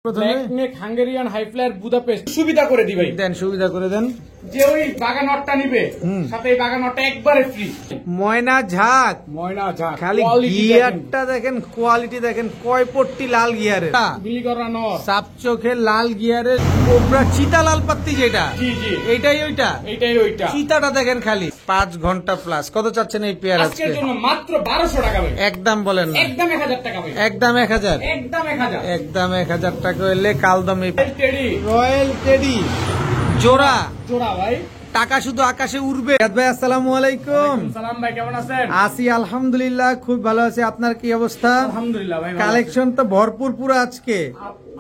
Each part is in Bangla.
হাঙ্গেরিয়ান হাই ফ্লায়ার বুদাপেস্ট সুবিধা করে দিবে সুবিধা করে দেন যে ওই বাগা নটটা নিবে সাথে এই বাগা নটটা একবারে ফ্রি। ময়না ঝাঁক খালি গিয়ারটা দেখেন, কোয়ালিটি দেখেন, কয় পট্টি লাল গিয়ারের, বিলি করা নর, সাপ চোখের লাল গিয়ারের, কোবরা চিতা লাল পাত্তি যেটা, এইটাই ওইটা চিতাটা দেখেন খালি 5 ঘন্টা প্লাস। কত চাচ্ছেন এই পেয়ার আজকে? মাত্র 1200 টাকা ভাই। একদম বলেন না, একদম 1000 টাকা ভাই। একদম 1000, একদম 1000 টাকা হইলে কালদম রয়্যাল টেডি জোড়া ভাই, টাকা শুধু আকাশে উড়বে। ভাই আসসালামু আলাইকুম। সালাম ভাই, কেমন আছেন? আছি আলহামদুলিল্লাহ, খুব ভালো আছি। আপনার কি অবস্থা? আলহামদুলিল্লাহ ভাই, কালেকশন তো ভরপুর পুরো আজকে।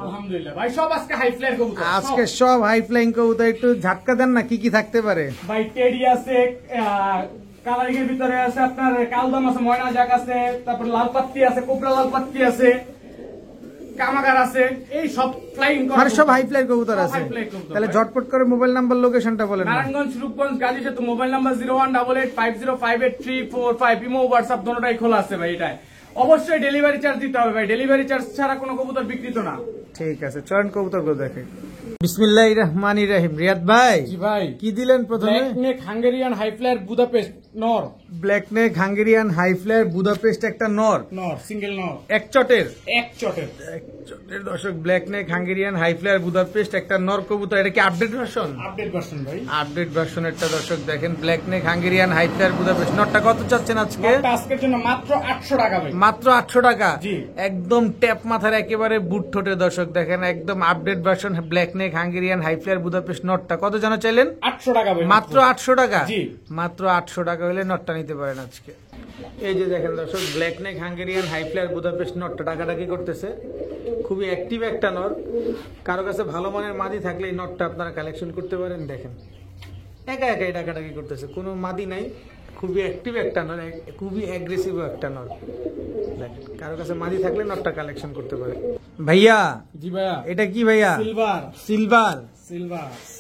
আলহামদুলিল্লাহ ভাই, সব আজকে হাই ফ্লায়ার কবুতর, আজকে সব হাই ফ্লাইং কবুতর। একটু ঝাটকা দেন না, কি কি থাকতে পারে? ভাই টেডি আছে, কালারিং এর ভিতরে আছে আপনার কালদম আছে, ময়না ঝাঁক আছে, তারপর লাল পাত্তি আছে, কোবরা লাল পাত্তি আছে, কামাগার আছে, এই সব ফ্লাইং মানে সব হাই ফ্লাই কবুতর আছে। তাহলে ঝটপট করে মোবাইল নাম্বার, লোকেশনটা বলেন। নারায়ণগঞ্জ, রূপগঞ্জ, গাজী সেতু। Mobile number 0188505835। ইমো হোয়াটসঅ্যাপ দোনোটাই খোলা আছে ভাই। এটাই অবশ্যই ডেলিভারি চার্জ দিতে হবে ভাই, ডেলিভারি চার্জ ছাড়া কোনো কবুতর বিক্রিত না। ঠিক আছে, চয়ন কবুতর গুলো দেখে। বিসমিল্লাহির রহমানির রহিম। রিয়াদ ভাই, জি ভাই, কি দিলেন প্রথমে? Black neck Hungarian high flyer Budapest নর। Black neck Hungarian high flyer Budapest একটা নর, সিঙ্গেল নর, এক চটের দর্শক। Black neck Hungarian high flyer Budapest একটা নর কবুতর। এটা কি আপডেট ভার্সন? আপডেট ভার্সন ভাই, আপডেট ভার্সন একটা। দর্শক দেখেন, black neck Hungarian high flyer Budapest নরটা কত চাচ্ছেন আজকে? আজকের জন্য মাত্র 800 টাকা ভাই। মাত্র 800 টাকা। জি, একদম ট্যাপ মাথার একেবারে বুট ঠোঁটে। দর্শক দেখেন, একদম update version black neck Hungarian high flyer Budapest নরটা কত জানো চাইলেন? 800 টাকা ভাই। মাত্র 800 টাকা। জি, মাত্র 800 টাকা হলে নটটা নিতে পারেন আজকে। এই যে দেখেন দর্শক, black neck Hungarian high flyer Budapest নটটা টাকাটাকি করতেছে। খুবই অ্যাক্টিভ একটা নর। কারো কাছে ভালো মানের মাদি থাকলে এই নটটা আপনারা কালেকশন করতে পারেন। দেখেন একা একাই টাকাটাকি করতেছে, কোনো মাদি নাই। খুবই অ্যাক্টিভ একটা নর, খুবই অ্যাগ্রেসিভ একটা নর। দেখেন, কারো কাছে মাদি থাকলে নটটা কালেকশন করতে পারে। ভাইয়া, জি ভাইয়া, এটা কি ভাইয়া?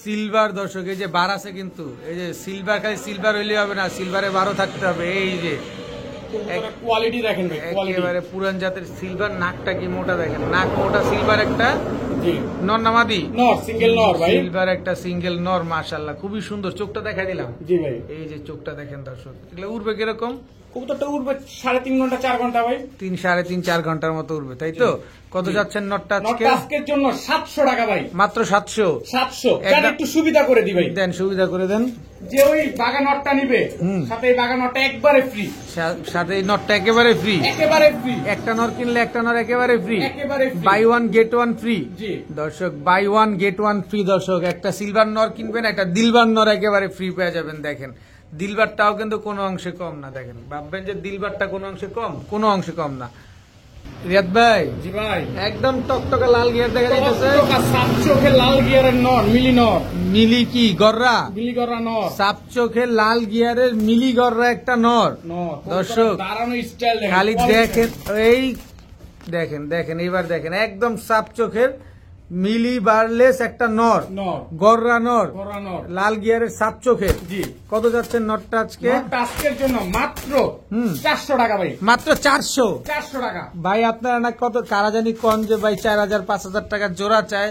সিলভার দর্শক, এই যে বার আছে কিন্তু, এই যে সিলভার, খালি সিলভার হইলে হবে না, সিলভারে বারও থাকতে হবে। এই যে কোয়ালিটি দেখেন ভাই, একেবারে পুরান জাতের সিলভার। নাকটা কি মোটা দেখেন, নাক মোটা। সিলভার একটা নর না মাদি? নর, সিঙ্গেল নর ভাই। সিলভার একটা সিঙ্গেল নর, মাশাআল্লাহ খুবই সুন্দর। চোখটা দেখা দিলাম। জি ভাই, এই যে চোখটা দেখেন দর্শক। এগুলো উড়বে কিরকম? কবুতরটা উড়বে 3.5 ঘন্টা 4 ঘন্টা ভাই। 3-4.5 ঘন্টার মতো উড়বে, তাই তো? কত যাচ্ছেন নটটা আজকে? আজকের জন্য 700 টাকা ভাই। মাত্র 700। একটু সুবিধা করে দিবেন। দেন, সুবিধা করে দেন। যে ওই বাগা নটটা নিবে সাথে এই বাগা নটটা একবারে ফ্রি। সাথে এই নটটা একেবারে ফ্রি। একটা নর কিনলে একটা নর একেবারে free. Buy one get one free. দর্শক, buy one get one free. দর্শক, একটা সিলভার নর কিনবেন, একটা দিলবার নর একেবারে ফ্রি পেয়ে যাবেন। দেখেন, দিলবারটাও কিন্তু কোনো অংশে কম না। দেখেন, ভাববেন যে দিলবারটা কোনো অংশে কম, কোনো অংশে কম না। রিয়াদ ভাই, জি ভাই, একদম টকটকা লাল গিয়ার দেখা যাচ্ছে। সাপ চোখের লাল গিয়ারের নর, মিলি নর। মিলি কি গররা? মিলি গররা নর, সাপ চোখের লাল গিয়ারের মিলি গররা একটা নর। দর্শক, দাঁড়ানো স্টাইল দেখেন, খালি দেখেন, এই দেখেন, দেখেন এবার দেখেন, একদম সাপ চোখের মিলি বারলেস একটা নর, গররা নর, লাল গিয়ারের সাপ চোখের। জি, কত যাচ্ছেন নটটা আজকে? আজকের জন্য মাত্র 400 টাকা ভাই। মাত্র 400 টাকা ভাই। আপনারা না কত কারা জানি কন যে ভাই 4000-5000 টাকা জোড়া চায়,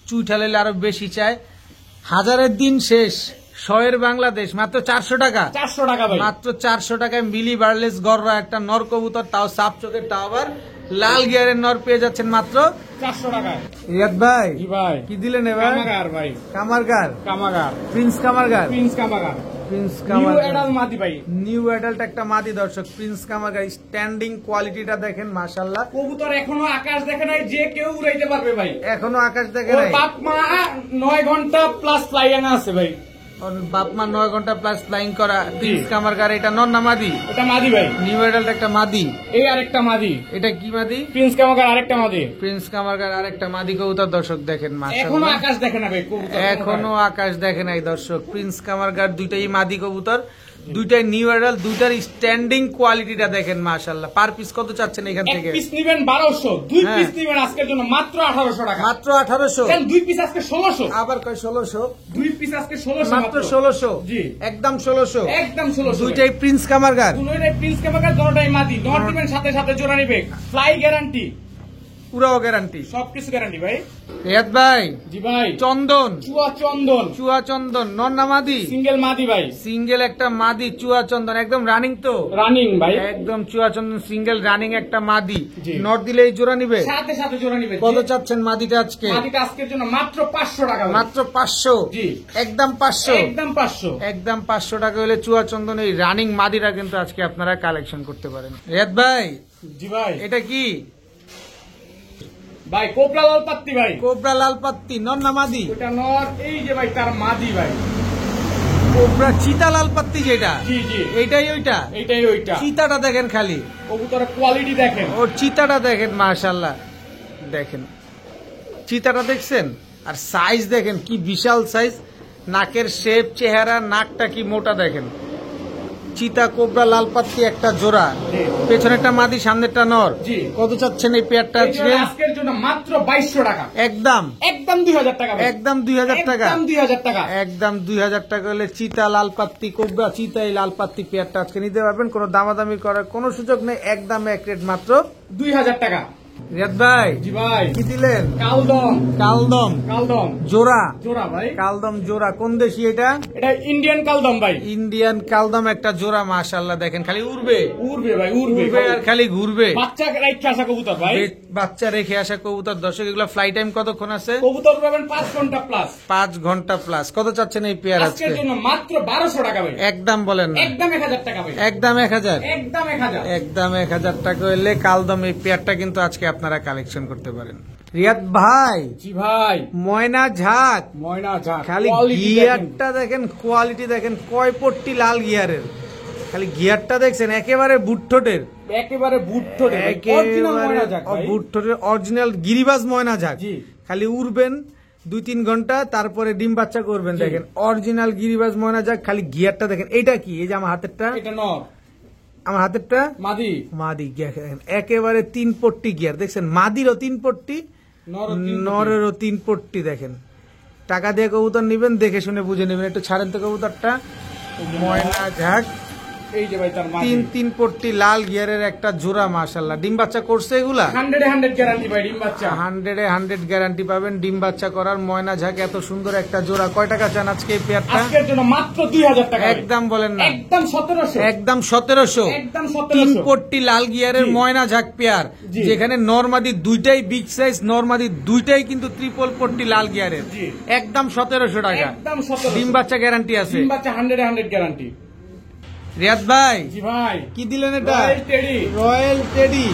চুইঠা লেলে আরো বেশি চায়। হাজারের দিন শেষ, শয়ের বাংলাদেশ। মাত্র 400 টাকা। 400 টাকা ভাই। মাত্র 400 টাকায় মিলি বারলেস গররা একটা নর কবুতর, তাও সাপ চোখের, তাও আবার লাল গিয়ারের নর পেয়ে যাচ্ছেন মাত্র 400 টাকায়। রিয়াদ ভাই, জি ভাই, কি দিলেন এবার? কামাগার ভাই, কামারগার, প্রিন্স কামাগার। নিউ অ্যাডাল্ট মাদি ভাই, নিউ অ্যাডাল্ট একটা মাদি। দর্শক, প্রিন্স কামারগার। স্ট্যান্ডিং কোয়ালিটিটা দেখেন, মাশাআল্লাহ। কবুতর এখনো আকাশ দেখে নাই, যে কেউ উড়াইতে পারবে ভাই। এখনো আকাশ দেখে নাই। বাপ মা 9 ঘন্টা প্লাস ফ্লাইং আছে ভাই। বাপ মা 9 ঘন্টা প্লাস ফ্লাইং করা প্রিন্স কামারগার। এটা নর না মাদি? এটা মাদি ভাই। নিউ অ্যাডাল্ট একটা মাদি। এই আরেকটা মাদি। এটা কি মাদি? প্রিন্স কামারগার আরেকটা মাদি। প্রিন্স কামারগার আরেকটা মাদি কবুতর। দর্শক দেখেন, মাশাআল্লাহ এখনো আকাশ দেখে না ভাই কবুতর, এখনো আকাশ দেখে নাই। দর্শক, প্রিন্স কামারগার দুইটাই মাদি কবুতর, দুইটাই নিউ অ্যাডাল্ট, দুইটার স্ট্যান্ডিং কোয়ালিটিটা দেখেন, মাশাআল্লাহ। পার পিস কত চাচ্ছেন এখান থেকে? এক পিস নিবেন 1200, দুই পিস নিবেন আজকের জন্য মাত্র 1800 টাকা। মাত্র 1800। কেন দুই পিস আজকে 1600? আবার কয় 1600? দুই পিস আজকে 1600 মাত্র 1600। জি, একদম 1600। একদম 1600। দুইটাই প্রিন্স কামারগার, দুইটাই প্রিন্স কামারগার, দুটোটাই মাদি। নর দিবেন সাথে সাথে জোড়া নিবে, ফ্লাই গ্যারান্টি। পুরাও গ্যারান্টি, সবকিছু গ্যারান্টি ভাই। রিয়াদ ভাই, জি ভাই, চন্দন, চুয়া চন্দন নর না মাদি? সিঙ্গেল মাদি ভাই, সিঙ্গেল একটা মাদি চুয়া চন্দন, একদম রানিং তো? রানিং ভাই, একদম চুয়া চন্দন সিঙ্গেল রানিং একটা মাদি। জি। নর দিলে এই জোড়া নিবে? সাথে সাথে জোড়া নিবে। কত চাচ্ছেন মাদিটা আজকে? মাদিটা আজকের জন্য মাত্র 500 টাকা ভাই। মাত্র 500? জি, একদম 500? একদম 500। একদম 500 টাকা হলে চুয়া চন্দন এই রানিং মাদিরা কিন্তু আজকে আপনারা কালেকশন করতে পারেন। রিয়াদ ভাই, জি ভাই, এটা কি ভাই কোবরা লাল পাত্তি ভাই। কোবরা লাল পাত্তি, নর না মাদি? ওটা নর, এই যে ভাই তার মাদি ভাই। কোবরা চিতা লাল পাত্তি যেটা, জি জি, এইটাই ওইটা? এইটাই ওইটা। চিতাটা দেখেন খালি, কবুতরের কোয়ালিটি দেখেন। ওর চিতাটা দেখেন, মাশাআল্লাহ দেখেন চিতাটা দেখছেন, আর সাইজ দেখেন কি বিশাল সাইজ, নাকের শেপ, চেহারা, নাকটা কি মোটা দেখেন। চিতা কোবরা লাল পাত্তি একটা জোড়া, জি। পেছনেরটা মাদি, সামনেরটা নর। জি। কত চাচ্ছেন এই পেয়ারটা এই আজকে? জন্য আজকের জন্য মাত্র 2200 টাকা। একদম একদম 2000 টাকা ভাই। একদম 2000 টাকা? একদম 2000 টাকা। একদম 2000 টাকা হলে চিতা লাল পাত্তি কোবরা চিতা এই লাল পাত্তি পেয়ারটা আজকে নিতে পারবেন। কোনো দামাদামি করার কোনো সুযোগ নেই, একদম এক রেট মাত্র 2000 টাকা। রিয়াদ ভাই, জি ভাই, কি দিলেন? কালদম, কালদম কালদম জোড়া, জোড়া ভাই। কালদম জোড়া। কোন দেশি এটা? এটা ইন্ডিয়ান কালদম ভাই। ইন্ডিয়ান কালদম একটা জোড়া, মাশাআল্লাহ দেখেন খালি উড়বে উড়বে ভাই, উড়বে উড়বে আর খালি ঘুরবে। বাচ্চা রাইখা আসা কবুতর ভাই। বাচ্চা রেখে আসা কবুতর। দর্শক, এগুলো ফ্লাই টাইম কতক্ষণ আছে? কবুতর পাবেন 5 ঘন্টা প্লাস। 5 ঘন্টা প্লাস। কত চাচ্ছেন এই পেয়ার আজকের আজকে? জন্য মাত্র 1200 টাকা ভাই। একদম বলেন না? একদম 1000 টাকা ভাই। একদম 1000? একদম 1000। একদম 1000 টাকা হলে কালদম এই পেয়ারটা কিন্তু আজকে আপনারা কালেকশন করতে পারেন। রিয়াদ ভাই, জি ভাই, ময়না ঝাঁক, ময়না ঝাঁক, খালি গিয়ারটা দেখেন, কোয়ালিটি দেখেন, কয় পট্টি লাল গিয়ারের, খালি গিয়ারটা দেখছেন একেবারে বুটঠোটের, একেবারে বুটঠোটের অরিজিনাল ময়না ঝাঁক ভাই। বুটঠোটের অরিজিনাল গিরিবাজ ময়না ঝাঁক। জি। খালি উড়বেন 2-3 ঘন্টা, তারপরে ডিম বাচ্চা করবেন। জি। দেখেন অরিজিনাল গিরিবাজ ময়না ঝাঁক, খালি গিয়ারটা দেখেন। এটা কি? এই যে আমার হাতেরটা, এটা নর, আমার হাতেরটা মাদি, মাদি গিয়ার দেখেন, একেবারে 3 পট্টি গিয়ার দেখছেন, মাদিরও 3 পট্টি, নরেরও 3 পট্টি দেখেন। টাকা দিয়ে কবুতর নিবেন, দেখে শুনে বুঝে নেবেন। একটু ছাড়েন তো কবুতরটা, ময়না ঝাঁক, এই যে ভাই তার মাদি। 3 পট্টি লাল গিয়ারের একটা জোড়া, মাশাআল্লাহ। ডিম বাচ্চা করছে এগুলা? 100 গ্যারান্টি ভাই, ডিম বাচ্চা 100 গ্যারান্টি পাবেন ডিম বাচ্চা করার। ময়না ঝাঁক এত সুন্দর একটা জোড়া। কয় টাকা চান আজকে এই পেয়ারটা? আজকের জন্য মাত্র 2000 টাকা। একদম বলেন না? একদম 1700। একদম 1700। একদম 3 1700। পট্টি লাল গিয়ারের জি। ময়না ঝাঁক পেয়ার, জি। যেখানে নরমাদি দুইটাই বিগ সাইজ, নরমাদি দুইটাই কিন্তু ট্রিপল পট্টি লাল গিয়ারের। জি। একদম 1700 টাকা। একদম 1700। ডিম বাচ্চা গ্যারান্টি আছে? ডিম বাচ্চা 100 গ্যারান্টি। রিয়াদ ভাই, জি ভাই, কি দিলেন এটা? রয়্যাল টেডি, রয়্যাল টেডি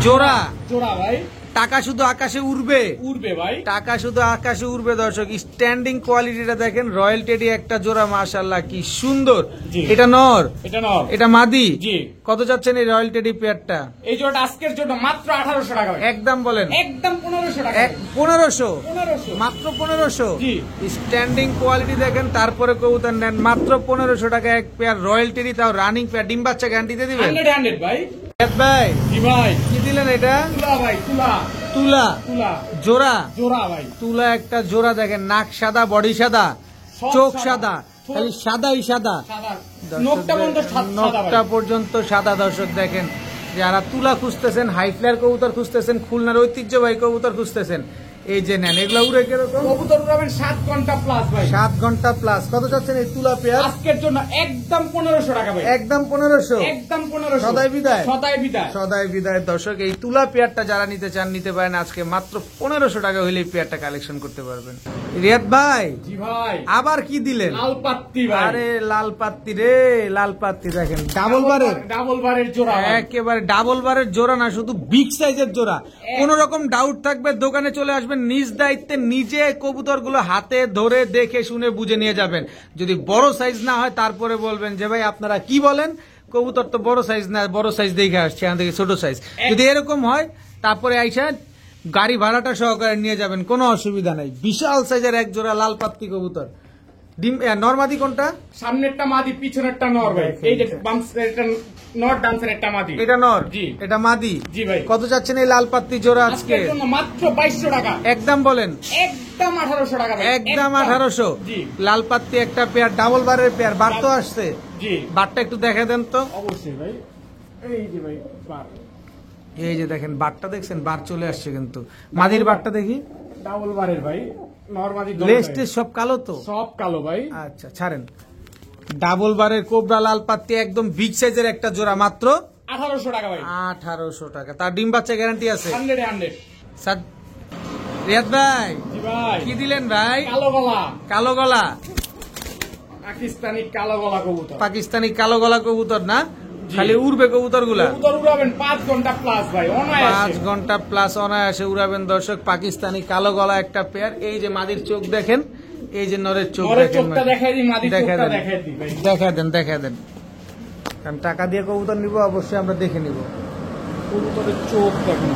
জোড়া। জোড়া ভাই, টাকা শুধু আকাশে উড়বে, উড়বে ভাই। টাকা শুধু আকাশে উড়বে। দর্শক, স্ট্যান্ডিং কোয়ালিটিটা দেখেন, রয়্যাল টেডি একটা জোড়া, মাশাআল্লাহ কি সুন্দর। জি। এটা নর, এটা নর, এটা মাদি। জি। কত যাচ্ছেন এই রয়্যাল টেডি পেয়ারটা? এই জোড়াটা আজকের জন্য মাত্র 1800 টাকা ভাই। একদম বলেন? একদম 1500 টাকা। 1500? 1500 মাত্র 1500? জি। স্ট্যান্ডিং কোয়ালিটি দেখেন, তারপরে কবুতর নেন মাত্র 1500 টাকা এক পেয়ার রয়্যাল টেডি, তাও রানিং পেয়ার। ডিম বাচ্চা গ্যারান্টি দিয়ে দিবেন? 100 ভাই। রিয়াদ ভাই, জি ভাই, কি দিলেন এটা? তুলা ভাই, তুলা, তুলা তুলা জোড়া। জোড়া ভাই। তুলা একটা জোড়া দেখেন, নাক সাদা, বডি সাদা, সব চোখ সাদা। সাদা, খালি সাদাই সাদা, সাদা, দর্শক নখটা বন্ধ সাদা নখটা ভাই। পর্যন্ত সাদা। দর্শক দেখেন, যারা তুলা খুঁজতেছেন, হাই ফ্লায়ার কবুতর খুঁজতেছেন, খুলনার ঐতিহ্যবাহী কবুতর খুঁজতেছেন, এই যে নেন। এগুলো উড়ে কিরকম? কবুতর উড়াবেন 7 ঘন্টা প্লাস ভাই। 7 ঘন্টা প্লাস। কত চাচ্ছেন এই তুলা পেয়ার? আজকের জন্য একদম 1500 টাকা ভাই। একদম 1500? একদম 1500। সদাই বিদায়? সদাই বিদায়। সদাই বিদায়। দর্শক, এই তুলা পেয়ারটা যারা নিতে চান নিতে পারেন। আজকে মাত্র 1500 টাকা হলে এই পেয়ারটা কালেকশন করতে পারবেন। রিয়াদ ভাই, জি ভাই, আবার কি দিলেন? লাল পাত্তি ভাই। আরে লাল পাত্তি রে, লাল পাত্তি দেখেন, ডাবল বারের, ডাবল বারের জোড়া ভাই। একেবারে ডাবল বারের জোড়া না, শুধু বিগ সাইজের জোড়া। কোন রকম ডাউট থাকবে দোকানে চলে আসবেন, নিজ দায়িত্বে নিজে কবুতর গুলো হাতে ধরে দেখে শুনে বুঝে নিয়ে যাবেন। যদি বড় সাইজ না হয় তারপরে বলবেন যে ভাই আপনারা কি বলেন, কবুতর তো বড় সাইজ না, বড় সাইজ দেখে আসছে, এখান থেকে ছোট সাইজ। যদি এরকম হয় তারপরে আইসা গাড়ি ভাড়াটা সহকারে নিয়ে যাবেন, কোনো অসুবিধা নাই। বিশাল সাইজের এক জোড়া লাল পাত্তি কবুতর। ডিম নরমাদি কোনটা? সামনেরটা মাদি, পিছনেরটা নর ভাই। এই যে এটা নর, ডান্সের একটা মাদি। এটা নর, জি। এটা মাদি। জি ভাই। কত যাচ্ছেন এই লাল পাত্তি জোড়া আজকে? আজকের জন্য মাত্র 2200 টাকা। একদম বলেন? একদম 1800 টাকা ভাই। একদম 1800? জি। লাল পাত্তি একটা পেয়ার, ডাবল বারের পেয়ার। বার তো আসছে? জি, বারটা একটু দেখে দেন তো। অবশ্যই ভাই। এই যে ভাই বার। এই যে দেখেন বারটা দেখছেন, বার চলে আসছে কিন্তু। মাদির বারটা দেখি, ডাবল বারের ভাই, নরমালি লেস্টে সব কালো তো? সব কালো ভাই। আচ্ছা ছাড়েন। ডাবল বারের কোবরা লাল পাত্তি একদম বিগ সাইজের একটা জোড়া, মাত্র 1800 টাকা ভাই। 1800 টাকা। তার ডিম বাচ্চা গ্যারান্টি আছে 100 স্যার। রিয়াদ ভাই জি ভাই, কি দিলেন ভাই? কালো গলা, কালো গলা পাকিস্তানি কালো গলা কবুতর। পাকিস্তানি কালো গলা কবুতর না? খালি উড়বে কবুতর গুলা? কবুতর উড়াবেন 5 ঘন্টা প্লাস ভাই, 5 ঘন্টা প্লাস অনায়াসে উড়াবেন দর্শক। পাকিস্তানি কালো গলা একটা পেয়ার। এই যে মাদির চোখ দেখেন, এই যে নরের চোখ দেখেন, চোখটা দেখাই দিই, মাদি চোখটা দেখাই দিই ভাই। দেখা দেন। কারণ টাকা দিয়ে কবুতর নিব, অবশ্যই আমরা দেখে নিব। কবুতরের চোখ দেখেন,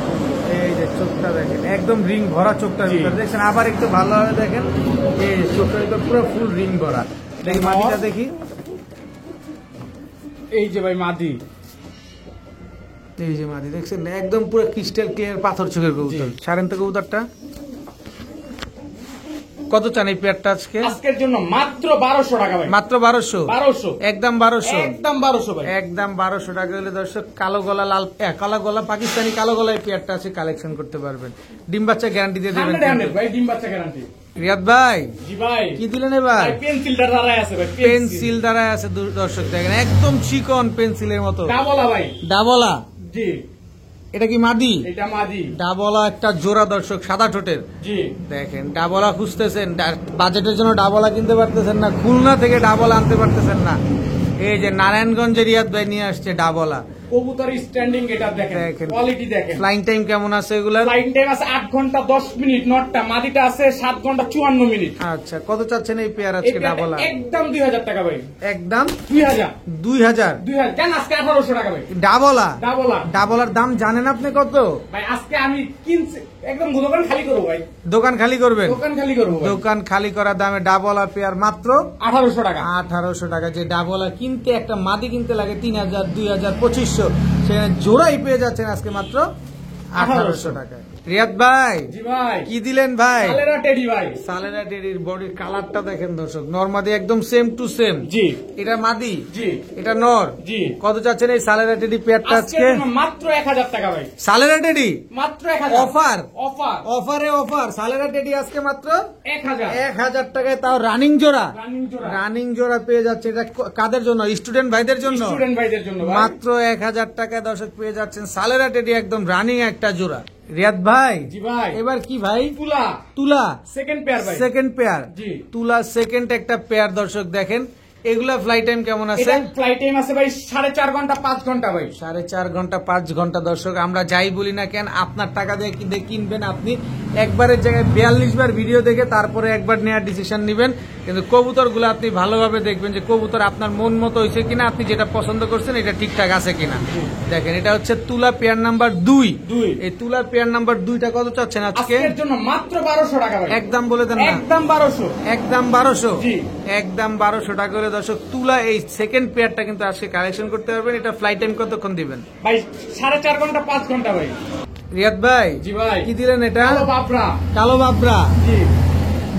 এই যে চোখটা দেখেন, একদম রিং ভরা চোখটার ভিতরে দেখছেন। আবার একটু ভালোভাবে দেখেন, এই চোখটার ভিতরে পুরো ফুল রিং ভরা। দেখি মাদিটা দেখি, এই যে ভাই মাদি, এই যে মাদি দেখছেন, একদম পুরো ক্রিস্টাল ক্লিয়ার পাথর চোখের কবুতর। ছাড়েন তো কবুতরটা। কত চান এই পেয়ারটা আজকে? আজকের জন্য মাত্র 1200 টাকা ভাই। মাত্র 1200? 1200, একদম 1200? একদম 1200 ভাই, একদম 1200 টাকা হলে দর্শক কালো গলা লাল কালো গলা পাকিস্তানি কালো গলা এই পেয়ারটা আছে, কালেকশন করতে পারবেন। ডিম বাচ্চা গ্যারান্টি দিয়ে দেবেন 100 ভাই, ডিম বাচ্চা গ্যারান্টি। রিয়াদ ভাই জি ভাই, কি দিলেন এবার? পেন্সিলটা দাঁড়ায় আছে ভাই, পেন্সিল দ্বারাই আছে দর্শক দেখেন, একদম চিকন পেন্সিলের মতো। ডাবলা ভাই, ডাবলা? জি। এটা কি মাদি? এটা মাদি। ডাবলা একটা জোড়া দর্শক, সাদা ঠোঁটের। জি দেখেন ডাবলা খুঁজতেছেন, বাজেটের জন্য ডাবলা কিনতে পারতেছেন না, খুলনা থেকে ডাবলা আনতে পারতেছেন না, এই যে নারায়ণগঞ্জে রিয়াদ ভাই নিয়ে আসছে ডাবলা। কবুতর স্ট্যান্ডিং এটা দেখেন, কোয়ালিটি দেখেন। ফ্লাইং টাইম কেমন আছে এগুলার? ফ্লাইং টাইম আছে 8 ঘন্টা 10 মিনিট, নটটা মাদিটা আছে 7 ঘন্টা 54 মিনিট। আচ্ছা কত চাচ্ছেন এই পেয়ার আজকে ডাবলা? একদম 2000 টাকা ভাই, একদম 2000। 2000? 2000 কেন আজকে 1800 টাকা ভাই। ডাবলা? ডাবলা, ডাবলার দাম জানেন আপনি কত ভাই? আজকে আমি কিনছি, একদম দোকান খালি করবো ভাই। দোকান খালি করবেন? দোকান খালি করবো ভাই। দোকান খালি করার দামে ডাবলা পেয়ার মাত্র 1800 টাকা। 1800 টাকা। যে ডাবলা কিনতে একটা মাদি কিনতে লাগে 3000, 2000, 2500, সেখানে জোড়াই পেয়ে যাচ্ছেন আজকে মাত্র 1800 টাকায়। রিয়াদ ভাই জি ভাই, কি দিলেন ভাই? সালেরা টেডি ভাই। সালেরা টেডির বডির কালারটা দেখেন দর্শক, নরমাদি একদম সেম টু সেম। জি। এটা মাদি? জি। এটা নর? জি। কত চাচ্ছেন এই সালেরা টেডি পেয়ারটা আজকে? মাত্র 1000 টাকা ভাই। সালেরা টেডি মাত্র 1000। অফার? অফার, অফারে অফার। সালেরা টেডি আজকে মাত্র 1000। 1000 টাকায়, তাও রানিং জোড়া। রানিং জোড়া, রানিং জোড়া পেয়ে যাচ্ছে। এটা কাদের জন্য? স্টুডেন্ট ভাইদের জন্য? স্টুডেন্ট ভাইদের জন্য ভাই। মাত্র 1000 টাকায় দর্শক পেয়ে যাচ্ছেন সালেরা টেডি, একদম রানিং একটা জোড়া। রিয়াদ ভাই জি ভাই, এবার কি ভাই? তুলা, তুলা সেকেন্ড পেয়ার ভাই। Second pair? জি। তুলা সেকেন্ড একটা পেয়ার দর্শক দেখেন। এগুলা ফ্লাই টাইম কেমন আছে? এটা ফ্লাইট টাইম আছে ভাই 4.5 ঘন্টা 5 ঘন্টা ভাই। 4.5 ঘন্টা 5 ঘন্টা দর্শক। আমরা যাই বলি না কেন, আপনার টাকা দিয়ে কিনবেন, আপনি একবারের জায়গায় 42 বার ভিডিও দেখে তারপরে একবার নেওয়ার ডিসিশন নেবেন। কিন্তু কবুতর গুলো আপনি ভালোভাবে দেখবেন যে কবুতর আপনার মন মতো হয়েছে কিনা, আপনি যেটা পছন্দ করছেন এটা ঠিকঠাক আছে কিনা। দেখেন এটা হচ্ছে তুলা পেয়ার নাম্বার 2। এই তুলা পেয়ার নাম্বার 2টা কত চাচ্ছেন আজকে? আজকের জন্য মাত্র 1200 টাকা ভাই। একদম বলে দেন না। একদম 1200। একদম 1200? জি। একদম 1200 টাকা করে দর্শক তুলা এই সেকেন্ড পেয়ারটা কিন্তু আজকে কালেকশন করতে পারবেন। এটা ফ্লাইট টাইম কতক্ষণ দিবেন ভাই? 4.5 ঘন্টা 5 ঘন্টা ভাই। রিয়াদ ভাই জি ভাই, কি দিলেন এটা? কালো বাবরা। কালো বাবরা? জি।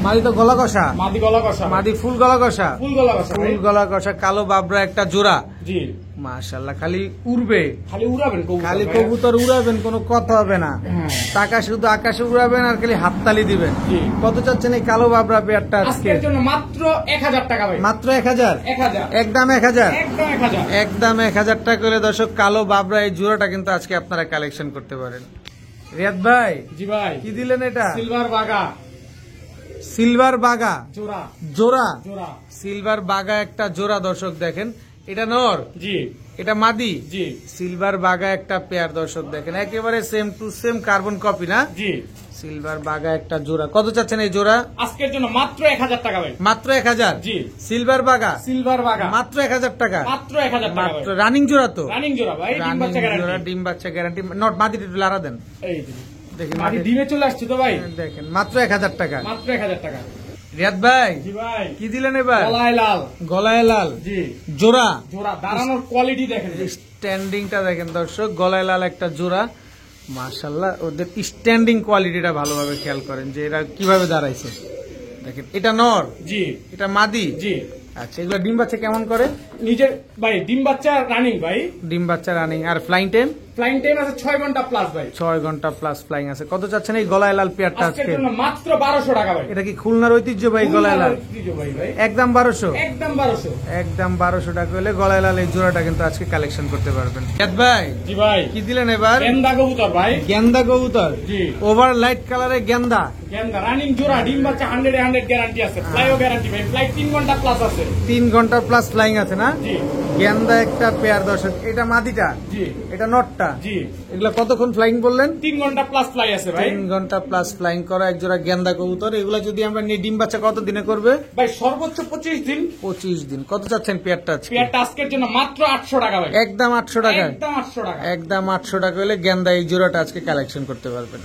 মাদি তো গলা কষা? মাদি গলা কষা। মাদি ফুল গলা কষা? ফুল গলা কষা ভাই। ফুল গলা কষা কালো বাবরা একটা জোড়া। জি। মাশাআল্লাহ, খালি উড়বে, খালি উড়াবেন কবুতর, খালি ভাই। কবুতর উড়াবেন, কোনো কথা হবে না। হ্যাঁ। টাকা শুধু আকাশে উড়াবেন আর খালি হাততালি দিবেন। জি। কত চাচ্ছেন এই কালো বাবরা পেয়ারটা আজকে? আজকের জন্য মাত্র 1000 টাকা ভাই। মাত্র 1000? 1000। একদম 1000? একদম 1000। একদম 1000 টাকা করে দর্শক কালো বাবরা এই জোড়াটা কিন্তু আজকে আপনারা কালেকশন করতে পারেন। রিয়াদ ভাই জি ভাই, কি দিলেন এটা? সিলভার বাগা সিলভার বাগা জোড়া। জোড়া? জোড়া, সিলভার বাগা একটা জোড়া দর্শক দেখেন। এটা নর? জি। এটা মাদি? জি। সিলভার বাগা একটা পেয়ার দর্শক দেখেন, একেবারে same to same carbon copy না? জি। সিলভার বাগা একটা জোড়া। কত চাচ্ছেন এই জোড়া? আজকের জন্য মাত্র 1000 টাকা ভাই। মাত্র 1000? জি। সিলভার বাগা সিলভার বাগা মাত্র 1000 টাকা? মাত্র 1000 টাকা মাত্র। ভাই। রানিং জোড়া তো? রানিং জোড়া ভাই, ডিম রানিং বাচ্চা জোড়া, গ্যারান্টি। ডিম বাচ্চা গ্যারান্টি। নট মাদি একটু লারা দেন এই যে দেখি। মাদি ডিমে চলে আসছে তো ভাই। দেখেন মাত্র 1000 টাকা। মাত্র 1000 টাকা। রিয়াদ ভাই জি ভাই, কি দিলেন এবার? গলায় লাল। গলায় লাল? জি। জোড়া? জোড়া, দাঁড়ানোর কোয়ালিটি দেখেন। স্ট্যান্ডিংটা দেখেন দর্শক, গলায় লাল একটা জোড়া। মাশাআল্লাহ, ওদের স্ট্যান্ডিং কোয়ালিটিটা ভালোভাবে খেয়াল করেন যে এরা কিভাবে দাঁড়াইছে। দেখেন এটা নর? জি। এটা মাদি? জি। আচ্ছা, এগুলো ডিম বাচ্চা কেমন করে? নিজের ভাই ডিম বাচ্চা রানিং ভাই। ডিম বাচ্চা running. Are flying time? Flying time আছে 6 ঘন্টা প্লাস ভাই। 6 ঘন্টা প্লাস ফ্লাইং আছে। কত চাচ্ছেন এই গলায় লাল পেয়ারটা আজকের আজকে? জন্য মাত্র 1200 টাকা ভাই। এটা কি খুলনার ঐতিহ্য ভাই গলায় লাল? ভাই ভাই একদম 1200, একদম 1200। একদম 1200 টাকা হলে গলায় লাল এই জোড়াটা কিন্তু আজকে কালেকশন করতে পারবেন। ভাই জি ভাই কি দিলেন এবার? গেন্দা কবুতর ভাই। গেন্দা কবুতর, জি ওভার লাইট কালারে গেন্দা। গেন্দা রানিং জোড়া, ডিম বাচ্চা 100 গ্যারান্টি আছে, ফ্লাইও গ্যারান্টি ভাই। ফ্লাই 3 ঘন্টা প্লাস আছে। 3 ঘন্টা প্লাস ফ্লাইং আছে না? জি গেন্দা একটা পেয়ার দর্শক। এটা মাদিটা, জি এটা নটটা। জি এগুলা কতক্ষণ ফ্লাইং বললেন? 3 ঘন্টা প্লাস ফ্লাই আছে ভাই। 3 ঘন্টা প্লাস ফ্লাইং করা এক জোড়া গেন্দা কবুতর। এগুলা যদি আমরা নিয়ে ডিম বাচ্চা কত দিনে করবে? ভাই সর্বোচ্চ 25 দিন। 25 দিন। কত চাচ্ছেন পেয়ারটা আজকে? পেয়ারটা আজকের জন্য মাত্র 800 টাকা ভাই। একদম 800 টাকা। একদম 800 টাকা। একদম 800 টাকা হলে গেন্দা এই জোড়াটা আজকে কালেকশন করতে পারবেন।